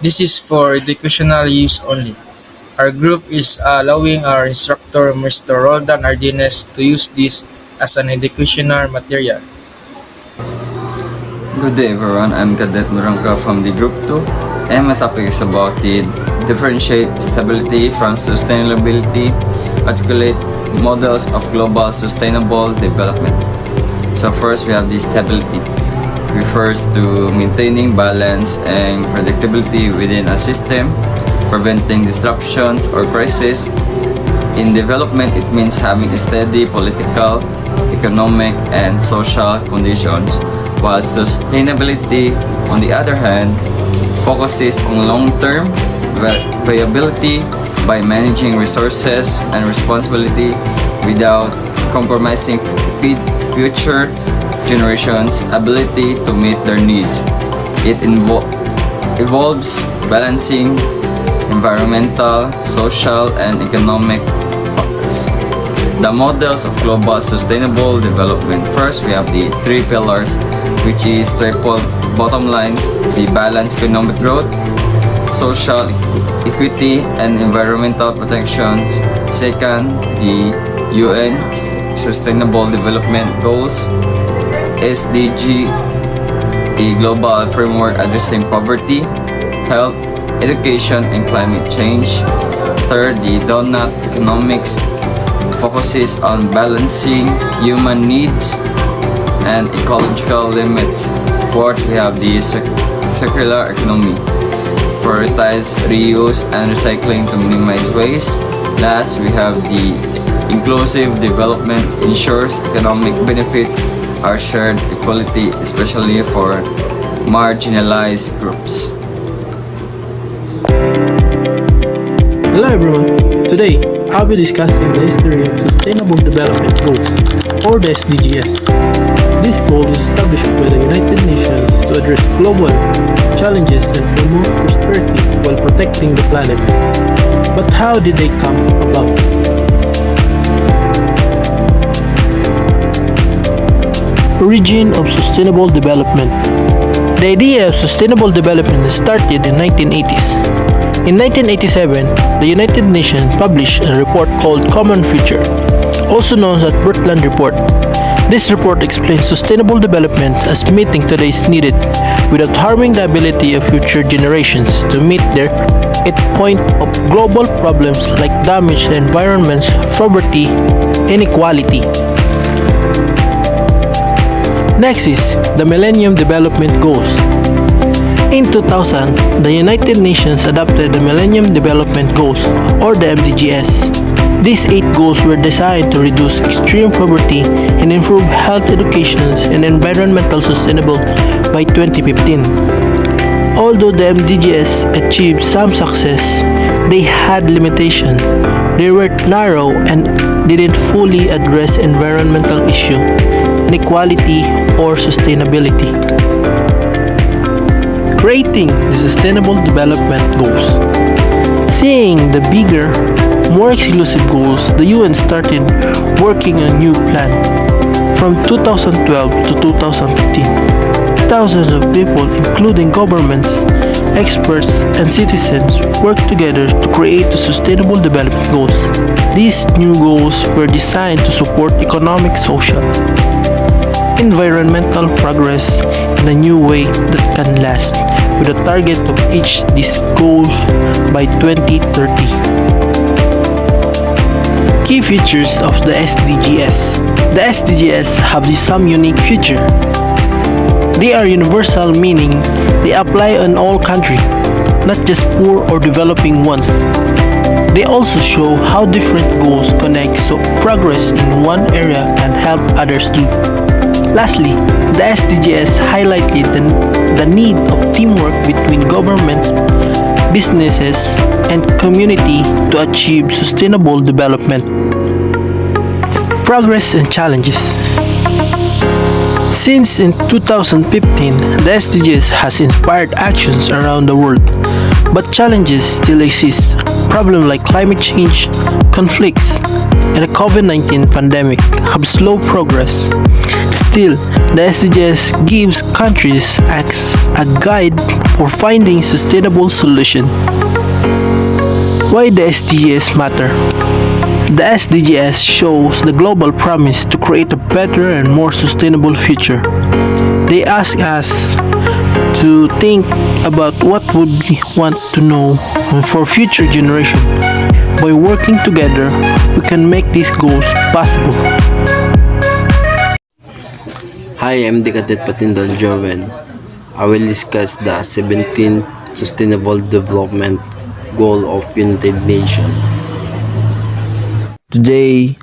This is for educational use only. Our group is allowing our instructor, Mr. Roldan Ardines, to use this as an educational material. Good day everyone, I'm Cadet Muranka from the Group 2 and my topic is about the differentiate stability from sustainability, articulate models of global sustainable development. So first we have the stability. Refers to maintaining balance and predictability within a system, preventing disruptions or crisis. In development, it means having steady political, economic, and social conditions, while sustainability, on the other hand, focuses on long-term viability by managing resources and responsibility without compromising future generations' ability to meet their needs. It involves balancing environmental, social, and economic factors. The models of global sustainable development. First, we have the three pillars, which is triple bottom line, the balanced economic growth, social equity, and environmental protections. Second, the UN Sustainable Development Goals, SDG, a global framework addressing poverty, health, education, and climate change. Third, the donut economics focuses on balancing human needs and ecological limits. Fourth, we have the circular economy, prioritize reuse and recycling to minimize waste. Last, we have the inclusive development, ensures economic benefits are shared equality, especially for marginalized groups. Hello everyone, today I'll be discussing the history of Sustainable Development Goals, or the SDGs. This goal is established by the United Nations to address global challenges and promote prosperity while protecting the planet. But how did they come about? Origin of Sustainable Development. The idea of sustainable development started in 1980s. In 1987, the United Nations published a report called Common Future, also known as Brundtland Report. This report explains sustainable development as meeting today's needed without harming the ability of future generations to meet their point of global problems like damaged environments, poverty, inequality. Next is the Millennium Development Goals. In 2000, the United Nations adopted the Millennium Development Goals, or the MDGs. These 8 goals were designed to reduce extreme poverty and improve health, education, and environmental sustainable by 2015. Although the MDGs achieved some success, they had limitations. They were narrow and didn't fully address environmental issues, inequality, or sustainability. Creating the Sustainable Development Goals. Seeing the bigger, more exclusive goals, the UN started working on a new plan. From 2012 to 2015, thousands of people, including governments, experts, and citizens, worked together to create the Sustainable Development Goals. These new goals were designed to support economic, social, environmental progress in a new way that can last, with a target to reach these goals by 2030. Key features of the SDGs. The SDGs have some unique feature. They are universal, meaning they apply in all countries, not just poor or developing ones. They also show how different goals connect, so progress in one area can help others too. Lastly, the SDGs highlighted the need of teamwork between governments, businesses, and community to achieve sustainable development. Progress and challenges. Since in 2015, the SDGs has inspired actions around the world, but challenges still exist. Problems like climate change, conflicts, and the COVID-19 pandemic have slowed progress. Still, the SDGs gives countries a guide for finding sustainable solution. Why the SDGs matter? The SDGs shows the global promise to create a better and more sustainable future. They ask us to think about what would we want to know for future generation. By working together, we can make these goals possible. Hi, I'm the Cadet Patindal Joven. I will discuss the 17th Sustainable Development Goal of United Nations. Today,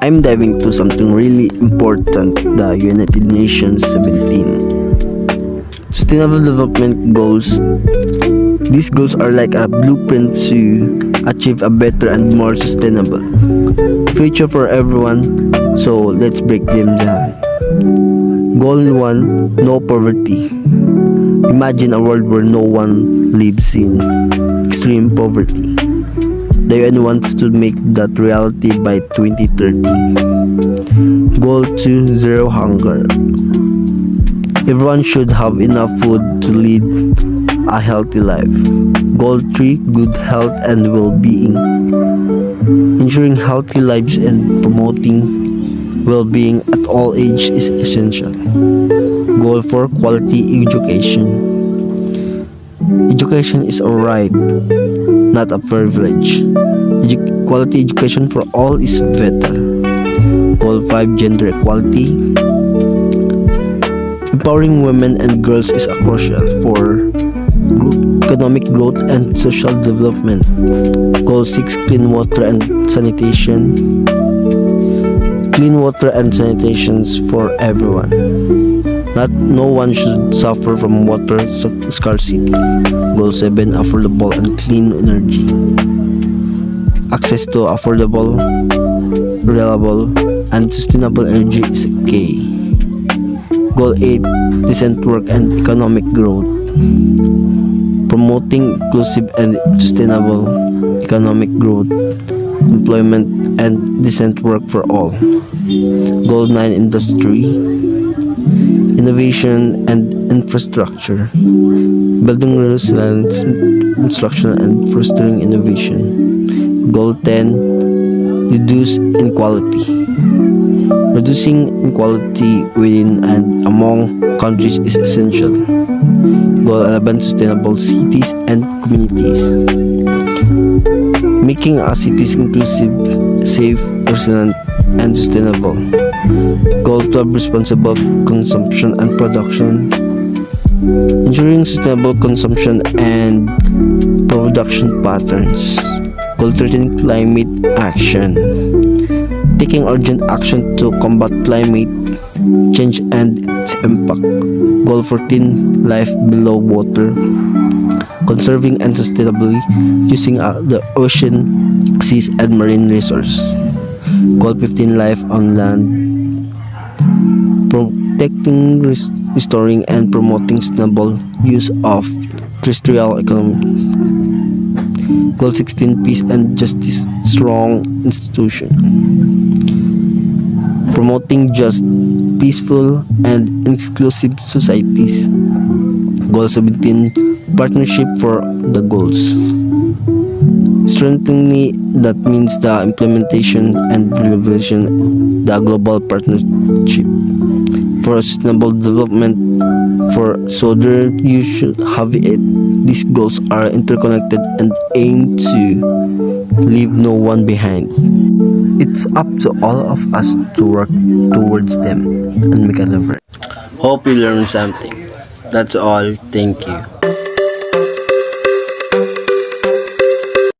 I'm diving to something really important, the United Nations 17 Sustainable Development Goals. These goals are like a blueprint to achieve a better and more sustainable future for everyone. So let's break them down. Goal 1. No poverty. Imagine a world where no one lives in extreme poverty. The UN wants to make that reality by 2030. Goal 2. Zero hunger. Everyone should have enough food to lead a healthy life. Goal 3. Good health and well-being. Ensuring healthy lives and promoting well-being at all ages is essential. Goal 4. Quality education. Education is a right, not a privilege. Quality education for all is better. Goal 5. Gender equality. Empowering women and girls is crucial for economic growth and social development. Goal 6. Clean water and sanitation. Clean water and sanitations for everyone. No one should suffer from water scarcity. Goal 7. Affordable and clean energy. Access to affordable, reliable, and sustainable energy is key. Goal 8. Decent work and economic growth. Promoting inclusive and sustainable economic growth, employment, and decent work for all. Goal 9. Industry, innovation, and infrastructure. Building resilience, instruction, and fostering innovation. Goal 10. Reduce inequality. Reducing inequality within and among countries is essential. Goal 11. Sustainable cities and communities. Making our cities inclusive, safe, resilient, and sustainable. Goal 12. Responsible consumption and production. Ensuring sustainable consumption and production patterns. Goal 13. Climate action. Taking urgent action to combat climate change and its impact. Goal 14. Life below water. Conserving and sustainably using the ocean, seas, and marine resources. Goal 15. Life on land. Protecting, restoring, and promoting sustainable use of terrestrial economy. Goal 16. Peace and justice, strong institution. Promoting just, peaceful, and inclusive societies. Goal 17. Partnership for the goals. Strengthening that means the implementation and realization the global partnership for sustainable development. For so there you should have it. These goals are interconnected and aim to leave no one behind. It's up to all of us to work towards them and make a difference. Hope you learned something. That's all. Thank you.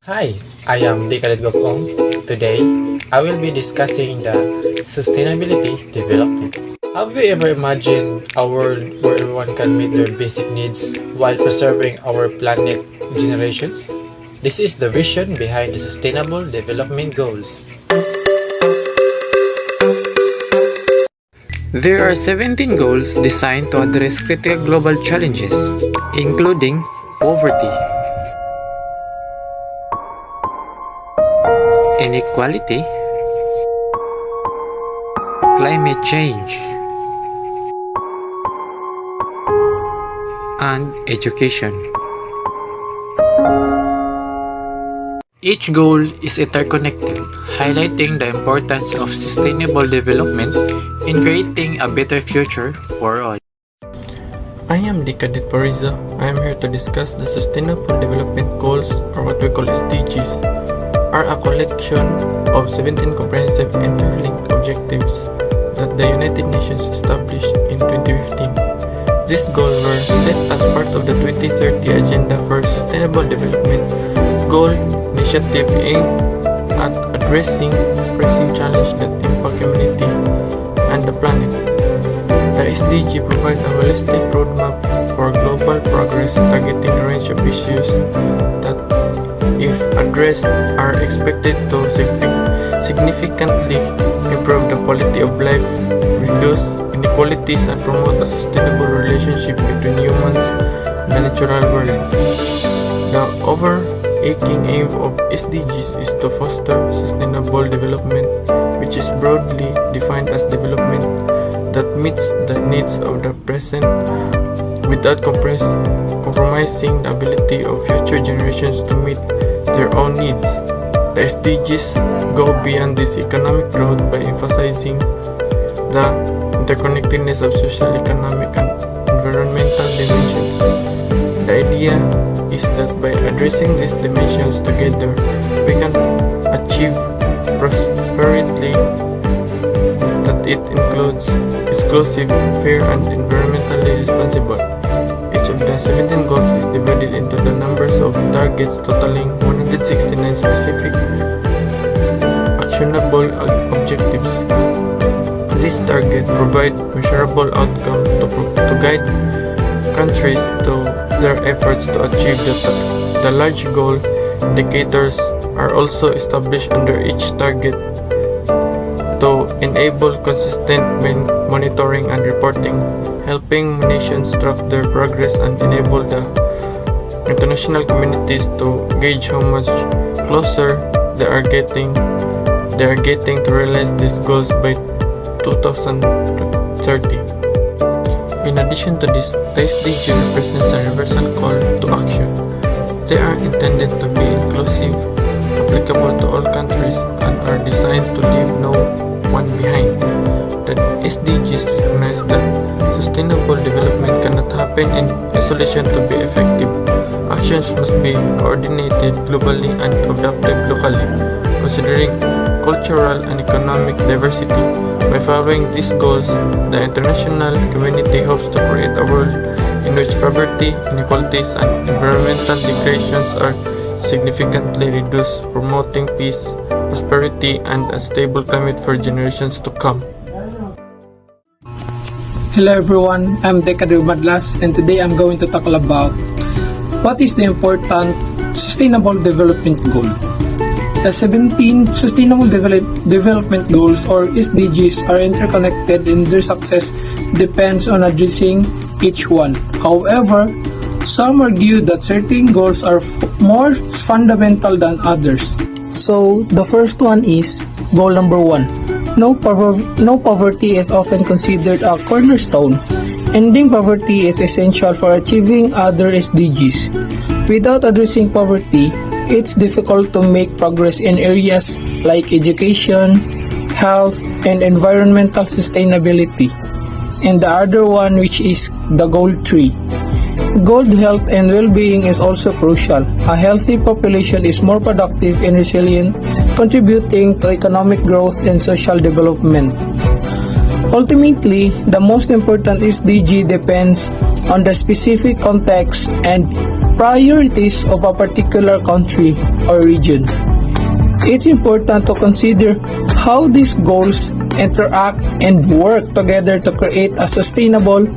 Hi, I am Dikadet Gopong. Today, I will be discussing the sustainability development. Have you ever imagined a world where everyone can meet their basic needs while preserving our planet generations? This is the vision behind the Sustainable Development Goals. There are 17 goals designed to address critical global challenges, including poverty, inequality, climate change, and education. Each goal is interconnected, highlighting the importance of sustainable development in creating a better future for all. I am Dikadet Pariza. I am here to discuss the Sustainable Development Goals, or what we call SDGs, are a collection of 17 comprehensive interlinked objectives that the United Nations established in 2015. These goals were set as part of the 2030 Agenda for Sustainable Development Goal Initiative aimed at addressing pressing challenges that impact humanity and the planet. The SDG provide a holistic roadmap for global progress targeting a range of issues that, if addressed, are expected to significantly improve the quality of life, reduce inequalities, and promote a sustainable relationship between humans and the natural world. The overarching aim of SDGs is to foster sustainable development, which is broadly defined as development that meets the needs of the present without compromising the ability of future generations to meet their own needs. The SDGs go beyond this economic growth by emphasizing the interconnectedness of social, economic, and environmental dimensions. The idea is that by addressing these dimensions together, we can achieve prosperity that it includes exclusive, fair, and environmentally responsible. Each of the 17 goals is divided into the numbers of targets totaling 169 specific actionable objectives. These targets provide measurable outcomes to guide countries to their efforts to achieve the large goal. Indicators are also established under each target to enable consistent monitoring and reporting, helping nations track their progress and enable the international communities to gauge how much closer they are getting to realize these goals by 2030. In addition to this, the SDG represents a universal call to action. They are intended to be inclusive, applicable to all countries, and are designed to leave no one behind. The SDGs recognize that sustainable development cannot happen in isolation to be effective. Actions must be coordinated globally and adopted locally, considering cultural and economic diversity. By following these goals, the international community hopes to create a world in which poverty, inequalities, and environmental degradations are significantly reduced, promoting peace, prosperity, and a stable climate for generations to come. Hello everyone, I'm Decade Madlas, and today I'm going to talk about what is the important Sustainable Development Goal. The 17 Sustainable Development Goals, or SDGs, are interconnected, and their success depends on addressing each one. However, some argue that certain goals are more fundamental than others. So, the first one is goal number 1. No poverty is often considered a cornerstone. Ending poverty is essential for achieving other SDGs. Without addressing poverty, it's difficult to make progress in areas like education, health, and environmental sustainability. And the other one, which is the goal 3. Good health and well-being is also crucial. A healthy population is more productive and resilient, contributing to economic growth and social development. Ultimately, the most important SDG depends on the specific context and priorities of a particular country or region. It's important to consider how these goals interact and work together to create a sustainable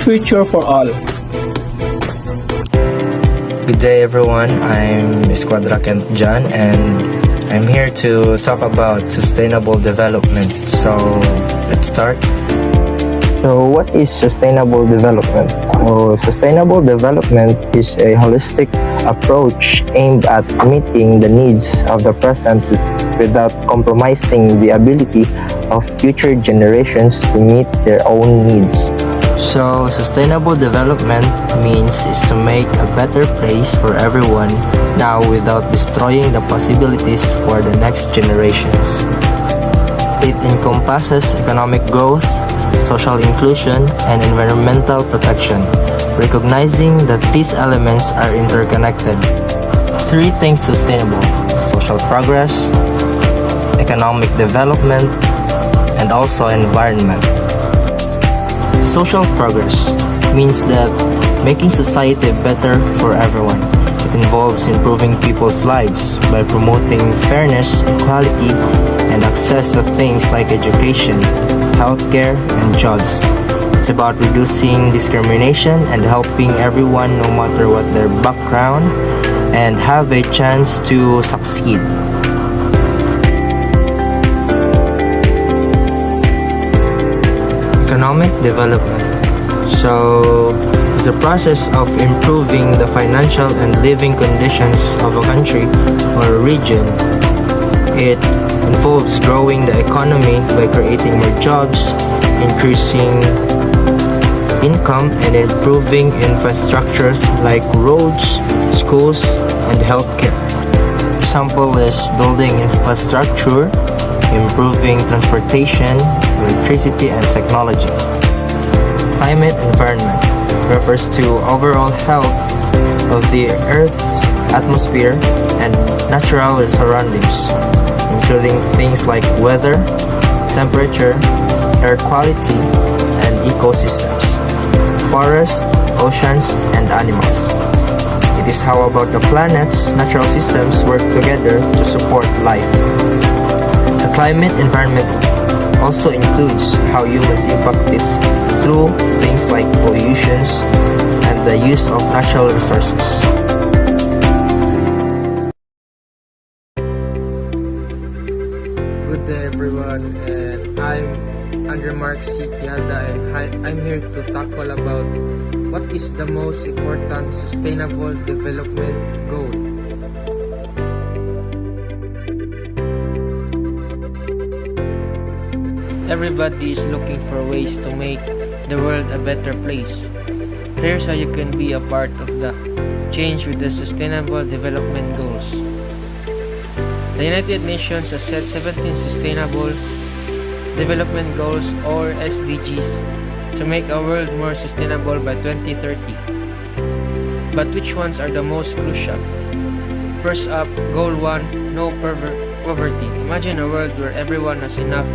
future for all. Good day everyone, I'm Esquadra Kent John and I'm here to talk about sustainable development. So let's start. So what is sustainable development? So sustainable development is a holistic approach aimed at meeting the needs of the present without compromising the ability of future generations to meet their own needs. So, sustainable development means is to make a better place for everyone now without destroying the possibilities for the next generations. It encompasses economic growth, social inclusion, and environmental protection, recognizing that these elements are interconnected. Three things sustainable: social progress, economic development, and also environment. Social progress means that making society better for everyone. It involves improving people's lives by promoting fairness, equality, and access to things like education, healthcare, and jobs. It's about reducing discrimination and helping everyone, no matter what their background, and have a chance to succeed. Economic development. So, it's the process of improving the financial and living conditions of a country or a region. It involves growing the economy by creating more jobs, increasing income, and improving infrastructures like roads, schools, and healthcare. Example is building infrastructure, improving transportation, electricity, and technology. Climate environment refers to overall health of the Earth's atmosphere and natural surroundings, including things like weather, temperature, air quality, and ecosystems, forests, oceans, and animals. It is how about the planet's natural systems work together to support life. The climate environment also includes how humans impact this through things like pollutions and the use of natural resources. Good day everyone, and I'm Andre Mark C. Kialda, and I'm here to tackle about what is the most important sustainable development goal. Everybody is looking for ways to make the world a better place. Here's how you can be a part of the change with the Sustainable Development Goals. The United Nations has set 17 Sustainable Development Goals, or SDGs, to make our world more sustainable by 2030. But which ones are the most crucial? First up, Goal 1, No Poverty. Imagine a world where everyone has enough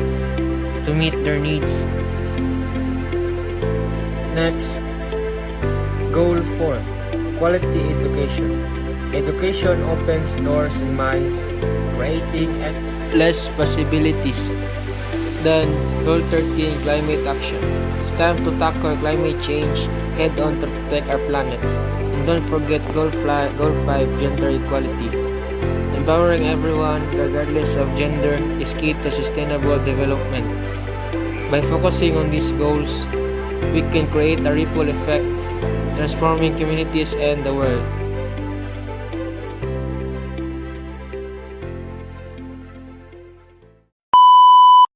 to meet their needs. Next, Goal 4, Quality Education. Education opens doors in minds, creating less possibilities. Then, Goal 13, Climate Action. It's time to tackle climate change head on to protect our planet. And don't forget Goal 5, Gender Equality. Empowering everyone, regardless of gender, is key to sustainable development. By focusing on these goals, we can create a ripple effect, transforming communities and the world.